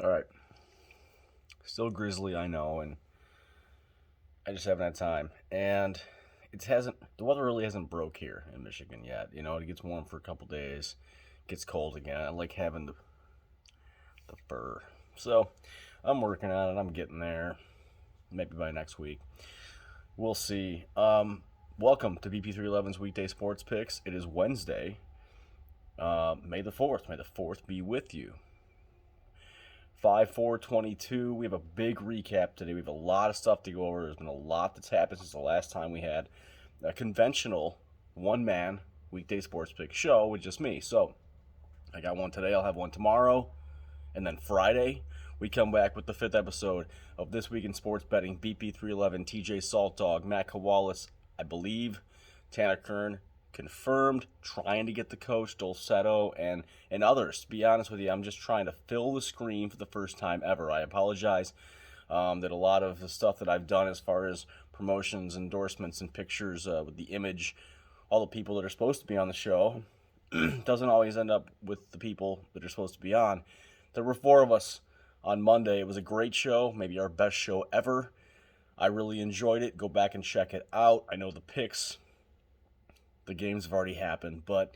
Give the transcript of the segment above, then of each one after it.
All right. Still grizzly, I know, and I just haven't had time. And the weather really hasn't broke here in Michigan yet. It gets warm for a couple days, gets cold again. I like having the fur. So I'm working on it. I'm getting there. Maybe by next week. We'll see. Welcome to BP311's Weekday Sports Picks. It is Wednesday, May the 4th. May the 4th be with you. 5/4/22. We have a big recap today. We have a lot of stuff to go over. There's been a lot that's happened since the last time we had a conventional one-man weekday sports pick show with just me. So I got one today. I'll have one tomorrow. And then Friday, we come back with the 5th episode of This Week in Sports Betting. BP311, TJ Salt Dog, Matt Kawalis, I believe, Tanner Kern, confirmed, trying to get the coach, Dolcetto, and others. To be honest with you, I'm just trying to fill the screen for the first time ever. I apologize that a lot of the stuff that I've done as far as promotions, endorsements, and pictures with the image, all the people that are supposed to be on the show, doesn't always end up with the people that are supposed to be on. There were 4 of us on Monday. It was a great show, maybe our best show ever. I really enjoyed it. Go back and check it out. I know the picks, the games have already happened, but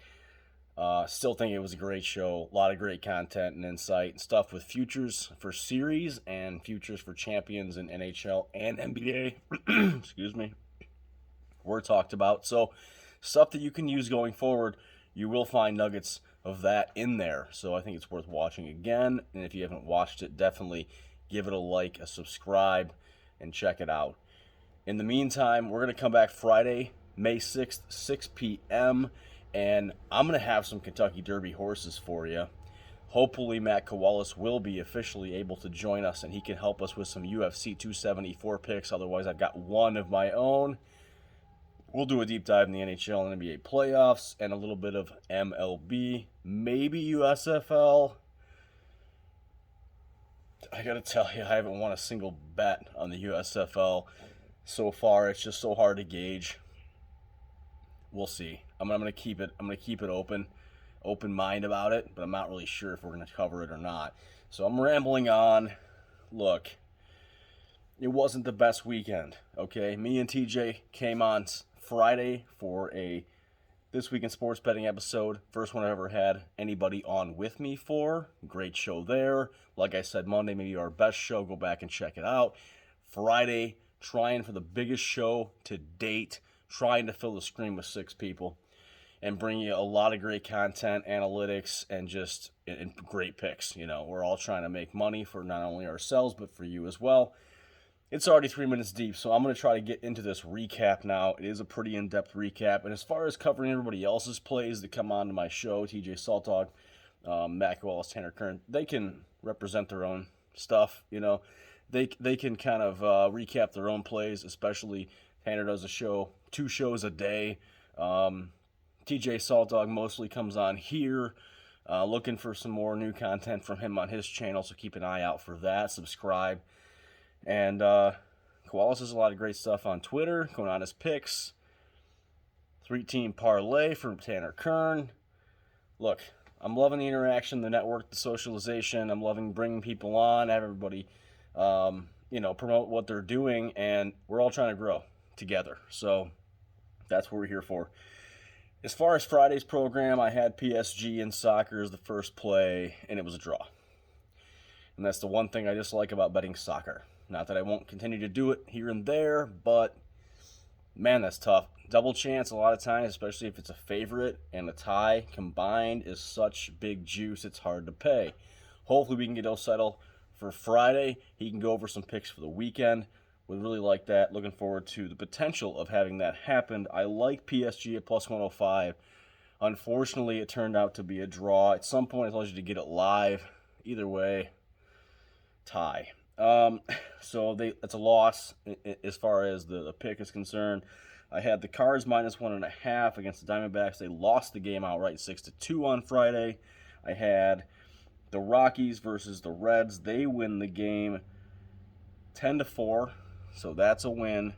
still think it was a great show. A lot of great content and insight and stuff with futures for series and futures for champions in NHL and NBA. Excuse me. Were talked about. So stuff that you can use going forward. You will find nuggets of that in there. So I think it's worth watching again. And if you haven't watched it, definitely give it a like, a subscribe, and check it out. In the meantime, we're going to come back Friday, May 6th, 6 p.m., and I'm going to have some Kentucky Derby horses for you. Hopefully, Matt Kawalis will be officially able to join us, and he can help us with some UFC 274 picks. Otherwise, I've got one of my own. We'll do a deep dive in the NHL and NBA playoffs and a little bit of MLB, maybe USFL. I got to tell you, I haven't won a single bet on the USFL so far. It's just so hard to gauge. We'll see. I'm gonna keep it open mind about it, but I'm not really sure if we're gonna cover it or not. So I'm rambling on. Look, it wasn't the best weekend. Okay, me and TJ came on Friday for a This Week in Sports Betting episode. First one I ever had anybody on with me for. Great show there. Like I said, Monday maybe our best show. Go back and check it out. Friday, trying for the biggest show to date. Trying to fill the screen with 6 people and bring you a lot of great content, analytics, and just great picks. We're all trying to make money for not only ourselves, but for you as well. It's already 3 minutes deep, so I'm going to try to get into this recap now. It is a pretty in-depth recap. And as far as covering everybody else's plays that come on to my show, TJ Saltdog, Matt Wallace, Tanner Kern, they can represent their own stuff. They can kind of recap their own plays, especially Tanner does 2 shows a day. TJ Saltdog mostly comes on here, looking for some more new content from him on his channel, so keep an eye out for that. Subscribe. And Koalas has a lot of great stuff on Twitter, going on his picks. 3-team parlay from Tanner Kern. Look, I'm loving the interaction, the network, the socialization. I'm loving bringing people on, have everybody, promote what they're doing, and we're all trying to grow together. So that's what we're here for. As far as Friday's program, I had PSG in soccer as the first play, and it was a draw. And that's the one thing I dislike about betting soccer. Not that I won't continue to do it here and there, but man, that's tough. Double chance a lot of times, especially if it's a favorite and a tie combined, is such big juice, it's hard to pay. Hopefully we can get O'Settle for Friday. He can go over some picks for the weekend. Would really like that. Looking forward to the potential of having that happen. I like PSG at plus 105. Unfortunately, it turned out to be a draw. At some point, I told you to get it live. Either way, tie. So that's a loss as far as the pick is concerned. I had the Cards minus 1.5 against the Diamondbacks. They lost the game outright 6-2 on Friday. I had the Rockies versus the Reds. They win the game 10-4. So that's a win.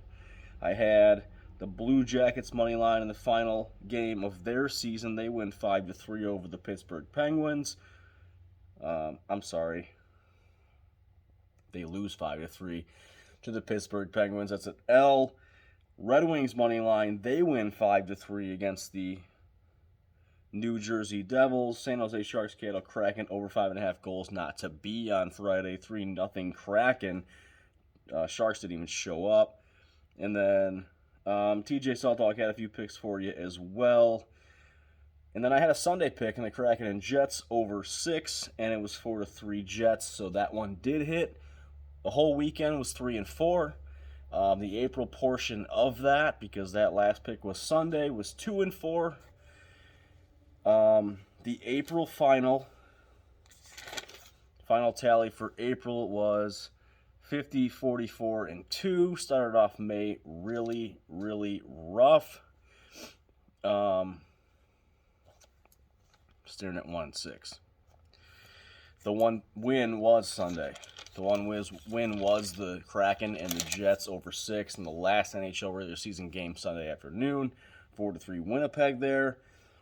I had the Blue Jackets money line in the final game of their season. They win 5-3 over the Pittsburgh Penguins. I'm sorry. They lose 5-3 to the Pittsburgh Penguins. That's an L. Red Wings money line, they win 5-3 against the New Jersey Devils. San Jose Sharks, Seattle Kraken over 5.5 goals not to be on Friday. 3-0 Kraken. Sharks didn't even show up. And then TJ Saltdog had a few picks for you as well. And then I had a Sunday pick in the Kraken and Jets over 6, and it was 4-3 Jets, so that one did hit. The whole weekend was 3-4. The April portion of that, because that last pick was Sunday, was 2-4. The April final tally for April was 50, 44, and 2. Started off May really, really rough. Staring at 1-6. The one win was Sunday. The one win was the Kraken and the Jets over 6 in the last NHL regular season game Sunday afternoon. 4-3 Winnipeg there.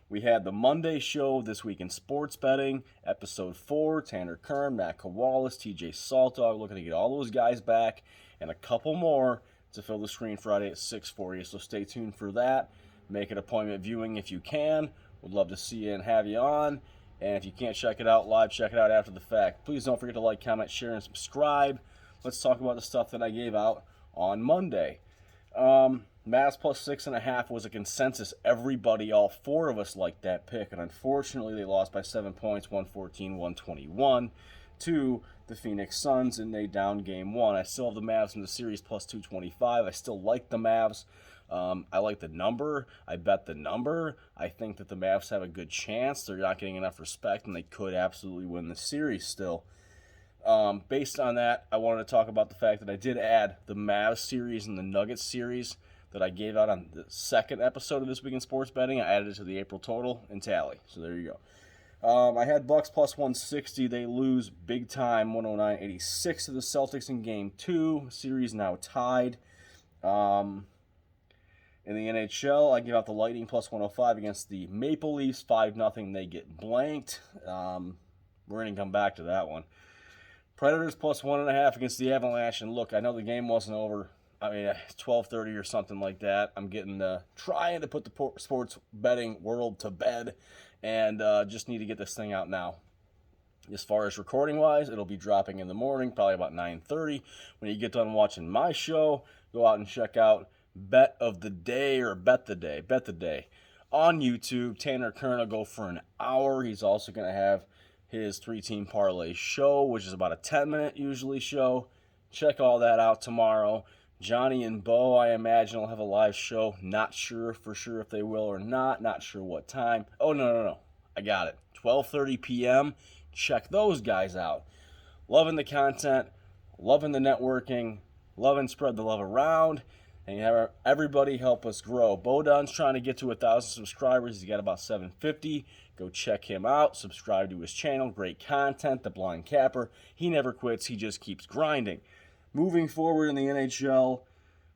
We had the Monday show this week in sports betting, episode 4. Tanner Kern, Matt Kowalis, TJ Saltdog, looking to get all those guys back, and a couple more to fill the screen Friday at 6 for you. So stay tuned for that. Make an appointment viewing if you can. Would love to see you and have you on. And if you can't check it out live, check it out after the fact. Please don't forget to like, comment, share, and subscribe. Let's talk about the stuff that I gave out on Monday. Mavs plus 6.5 was a consensus. Everybody, all 4 of us liked that pick. And unfortunately, they lost by 7 points, 114-121 to the Phoenix Suns, and they down game 1. I still have the Mavs in the series plus 225. I still like the Mavs. I like the number. I bet the number. I think that the Mavs have a good chance. They're not getting enough respect, and they could absolutely win the series still. Based on that, I wanted to talk about the fact that I did add the Mavs series and the Nuggets series that I gave out on the second episode of This Week in Sports Betting. I added it to the April total and tally. So there you go. I had Bucks plus 160. They lose big time, 109-86 to the Celtics in Game 2. Series now tied. In the NHL, I give out the Lightning plus 105 against the Maple Leafs, 5-0. They get blanked. We're going to come back to that one. Predators plus 1.5 against the Avalanche. And look, I know the game wasn't over. 12:30 or something like that. I'm getting trying to put the sports betting world to bed, and just need to get this thing out now. As far as recording-wise, it'll be dropping in the morning, probably about 9:30. When you get done watching my show, go out and check out Bet of the Day or Bet the Day on YouTube. Tanner Kern will go for an hour. He's also going to have his 3-team parlay show, which is about a 10-minute usually show. Check all that out tomorrow. Johnny and Bo, I imagine, will have a live show. Not sure for sure if they will or not. Not sure what time. Oh, no. I got it. 12:30 p.m. Check those guys out. Loving the content. Loving the networking. Loving spread the love around. And have everybody help us grow. Bodon's trying to get to 1,000 subscribers. He's got about 750. Go check him out. Subscribe to his channel. Great content. The Blind Capper. He never quits. He just keeps grinding. Moving forward in the NHL,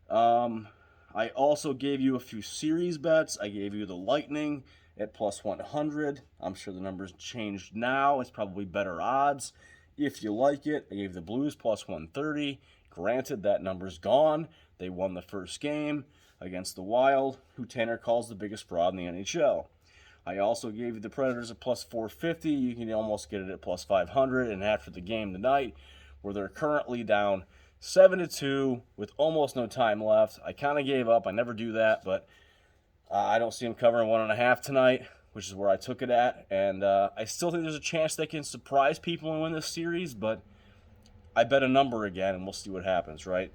I also gave you a few series bets. I gave you the Lightning at plus 100. I'm sure the numbers changed now. It's probably better odds. If you like it, I gave the Blues plus 130. Granted, that number's gone. They won the first game against the Wild, who Tanner calls the biggest fraud in the NHL. I also gave you the Predators at plus 450. You can almost get it at plus 500. And after the game tonight, where they're currently down 7-2 with almost no time left, I kind of gave up. I never do that, but I don't see them covering 1.5 tonight, which is where I took it at. And I still think there's a chance they can surprise people and win this series, but I bet a number again, and we'll see what happens, right?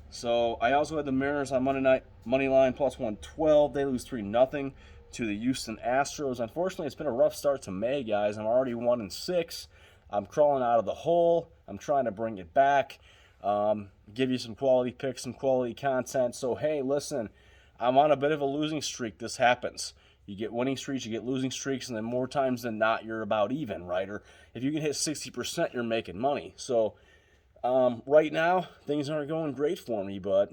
So I also had the Mariners on Monday night, money line plus 112. They lose 3-0 to the Houston Astros. Unfortunately, it's been a rough start to May, guys. I'm already 1-6. I'm crawling out of the hole. I'm trying to bring it back. Give you some quality picks, some quality content. So, hey, listen, I'm on a bit of a losing streak. This happens. You get winning streaks, you get losing streaks, and then more times than not, you're about even, right? Or if you can hit 60%, you're making money. So, right now, things aren't going great for me, but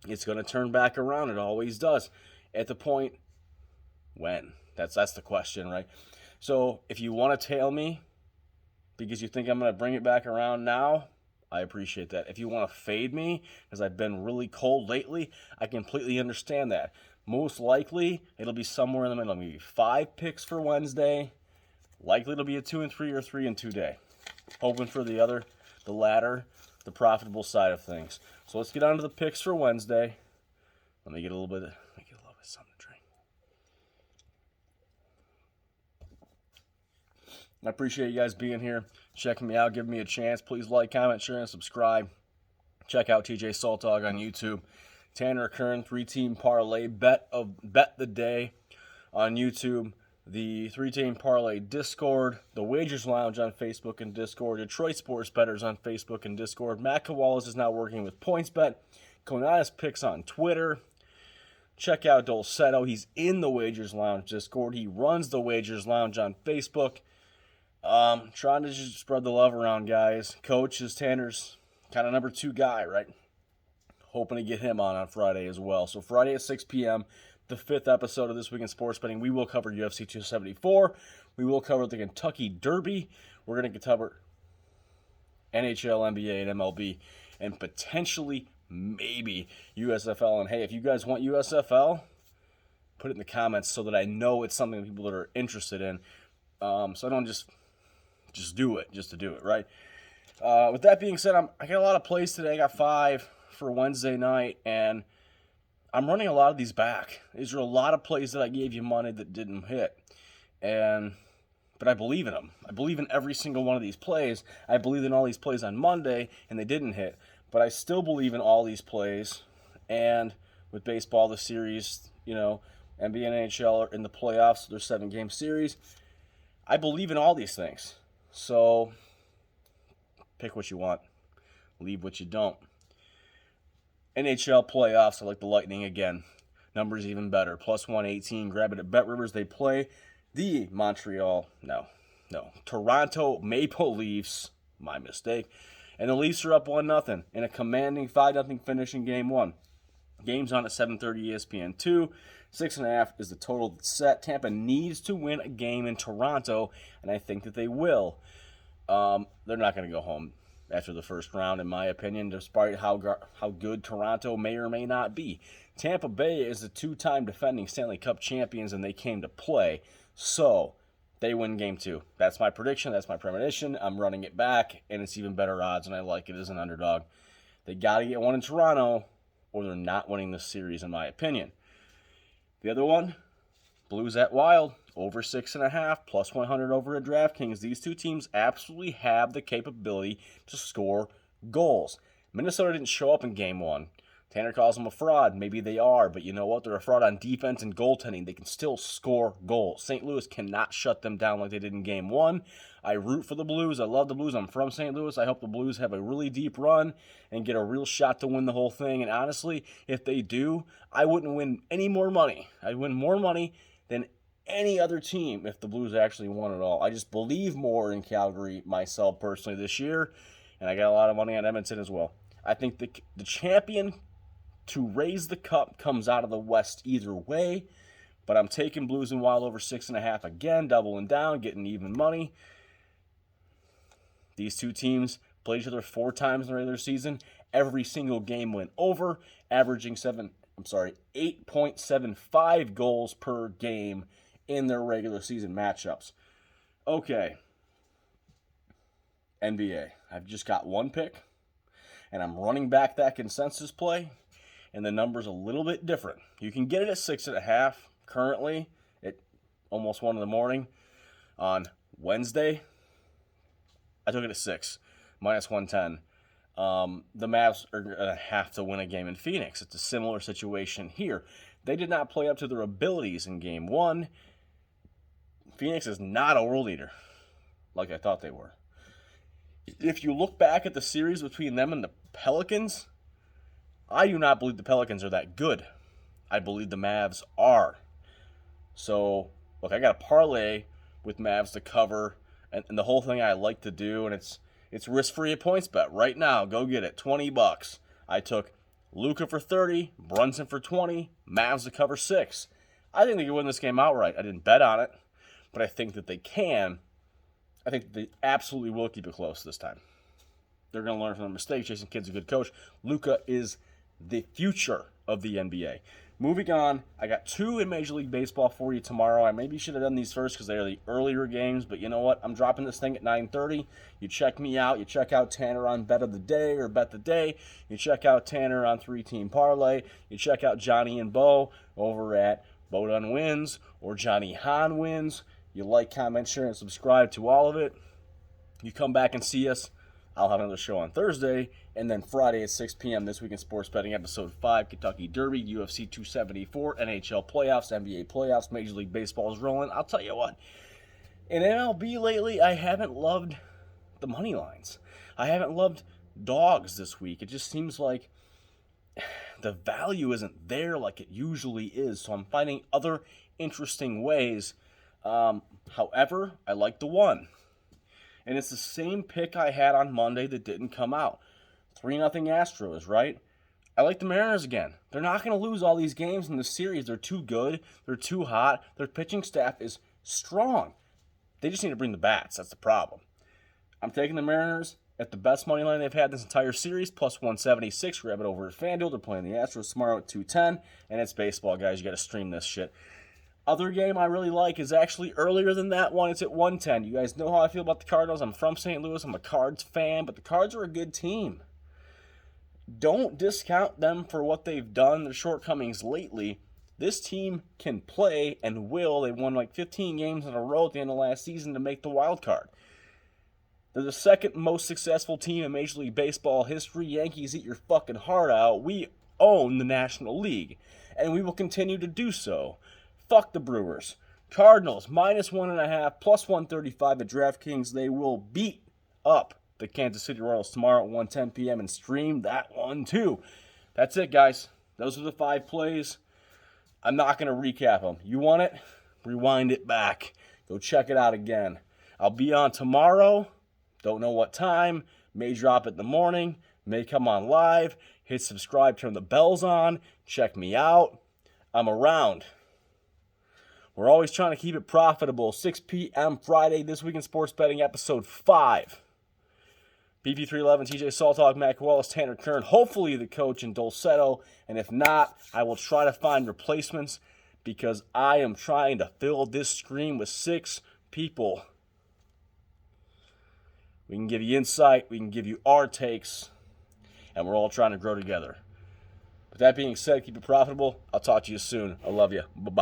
it's going to turn back around. It always does. At the point, when? That's the question, right? So, if you want to tail me because you think I'm going to bring it back around now, I appreciate that. If you want to fade me, because I've been really cold lately, I completely understand that. Most likely, it'll be somewhere in the middle. Maybe 5 picks for Wednesday. Likely it'll be a 2 and 3 or 3 and 2 day. Hoping for the latter, the profitable side of things. So let's get on to the picks for Wednesday. Let me get a little bit of something to drink. I appreciate you guys being here, checking me out, giving me a chance. Please like, comment, share, and subscribe. Check out TJ Salt Dog on YouTube. Tanner Kern, 3-team parlay bet the day on YouTube. The 3-team parlay Discord, the Wagers Lounge on Facebook and Discord, Detroit Sports Bettors on Facebook and Discord. Matt Kowales is now working with PointsBet. Konatis Picks on Twitter. Check out Dolcetto. He's in the Wagers Lounge Discord. He runs the Wagers Lounge on Facebook. Trying to just spread the love around, guys. Coach is Tanner's kind of number 2 guy, right? Hoping to get him on Friday as well. So Friday at 6 p.m., the 5th episode of This Week in Sports Betting. We will cover UFC 274. We will cover the Kentucky Derby. We're going to cover NHL, NBA, and MLB, and potentially, maybe, USFL. And hey, if you guys want USFL, put it in the comments so that I know it's something that people that are interested in. So I don't just do it, just to do it, right? With that being said, I got a lot of plays today. I got 5 for Wednesday night, and I'm running a lot of these back. These are a lot of plays that I gave you money that didn't hit, but I believe in them. I believe in every single one of these plays. I believe in all these plays on Monday, and they didn't hit, but I still believe in all these plays. And with baseball, the series, NBA and NHL are in the playoffs, their 7-game series. I believe in all these things. So pick what you want, leave what you don't. NHL playoffs, I like the Lightning again. Numbers even better. Plus 118. Grab it at Bet Rivers. They play the Toronto Maple Leafs. My mistake. And the Leafs are up 1-0 in a commanding 5-0 finish in Game 1. Game's on at 7:30 ESPN 2. 6.5 is the total that's set. Tampa needs to win a game in Toronto, and I think that they will. They're not going to go home after the first round, in my opinion, despite how good Toronto may or may not be. Tampa Bay is the 2-time defending Stanley Cup champions, and they came to play. So they win Game 2. That's my prediction. That's my premonition. I'm running it back, and it's even better odds, and I like it as an underdog. They got to get one in Toronto, or they're not winning this series, in my opinion. The other one, Blues at Wild, over 6.5, plus 100 over at DraftKings. These two teams absolutely have the capability to score goals. Minnesota didn't show up in Game 1. Tanner calls them a fraud. Maybe they are, but you know what? They're a fraud on defense and goaltending. They can still score goals. St. Louis cannot shut them down like they did in Game 1. I root for the Blues. I love the Blues. I'm from St. Louis. I hope the Blues have a really deep run and get a real shot to win the whole thing. And honestly, if they do, I wouldn't win any more money. I'd win more money than any other team if the Blues actually won it all. I just believe more in Calgary myself personally this year, and I got a lot of money on Edmonton as well. I think the champion to raise the cup comes out of the West either way, but I'm taking Blues and Wild over 6.5 again, doubling down, getting even money. These two teams played each other 4 times in the regular season. Every single game went over, averaging 8.75 goals per game in their regular season matchups. Okay. NBA. I've just got one pick, and I'm running back that consensus play, and the number's a little bit different. You can get it at 6.5 currently at almost 1 in the morning. On Wednesday, I took it at 6, minus 110. The Mavs are going to have to win a game in Phoenix. It's a similar situation here. They did not play up to their abilities in Game 1. Phoenix is not a world eater like I thought they were. If you look back at the series between them and the Pelicans, I do not believe the Pelicans are that good. I believe the Mavs are. So, look, I got a parlay with Mavs to cover, and the whole thing I like to do, and it's risk-free at PointsBet right now. Go get it, $20. I took Luka for 30, Brunson for 20, Mavs to cover 6. I think they can win this game outright. I didn't bet on it, but I think that they can. I think they absolutely will keep it close this time. They're going to learn from their mistakes. Jason Kidd's a good coach. Luka is the future of the NBA. Moving on, I got 2 in Major League Baseball for you tomorrow. I maybe should have done these first because they are the earlier games, but you know what? I'm dropping this thing at 9:30. You check me out. You check out Tanner on Bet of the Day or Bet the Day. You check out Tanner on 3-Team Parlay. You check out Johnny and Bo over at Bo Done Wins or Johnny Hahn Wins. You like, comment, share, and subscribe to all of it. You come back and see us. I'll have another show on Thursday, and then Friday at 6 p.m. This Week in Sports Betting, Episode 5, Kentucky Derby, UFC 274, NHL playoffs, NBA playoffs, Major League Baseball is rolling. I'll tell you what, in MLB lately, I haven't loved the money lines. I haven't loved dogs this week. It just seems like the value isn't there like it usually is, so I'm finding other interesting ways. However, I like the one. And it's the same pick I had on Monday that didn't come out. 3-0 Astros, right? I like the Mariners again. They're not going to lose all these games in the series. They're too good. They're too hot. Their pitching staff is strong. They just need to bring the bats. That's the problem. I'm taking the Mariners at the best money line they've had this entire series, plus 176. Grab it over at FanDuel. They're playing the Astros tomorrow at 210. And it's baseball, guys. You got to stream this shit. Other game I really like is actually earlier than that one. It's at 110. You guys know how I feel about the Cardinals. I'm from St. Louis. I'm a Cards fan, but the Cards are a good team. Don't discount them for what they've done, their shortcomings lately. This team can play and will. They won like 15 games in a row at the end of last season to make the wild card. They're the second most successful team in Major League Baseball history. Yankees, eat your fucking heart out. We own the National League, and we will continue to do so. Fuck the Brewers. Cardinals, minus 1.5, plus 135 at DraftKings. They will beat up the Kansas City Royals tomorrow at 1:10 p.m. and stream that one too. That's it, guys. Those are the 5 plays. I'm not going to recap them. You want it? Rewind it back. Go check it out again. I'll be on tomorrow. Don't know what time. May drop it in the morning. May come on live. Hit subscribe. Turn the bells on. Check me out. I'm around. We're always trying to keep it profitable. 6 p.m. Friday, This Week in Sports Betting, Episode 5. BP311, TJ Saltog, Matt Wallace, Tanner Kern, hopefully the coach in Dulcetto. And if not, I will try to find replacements because I am trying to fill this screen with 6 people. We can give you insight. We can give you our takes. And we're all trying to grow together. With that being said, keep it profitable. I'll talk to you soon. I love you. Bye-bye.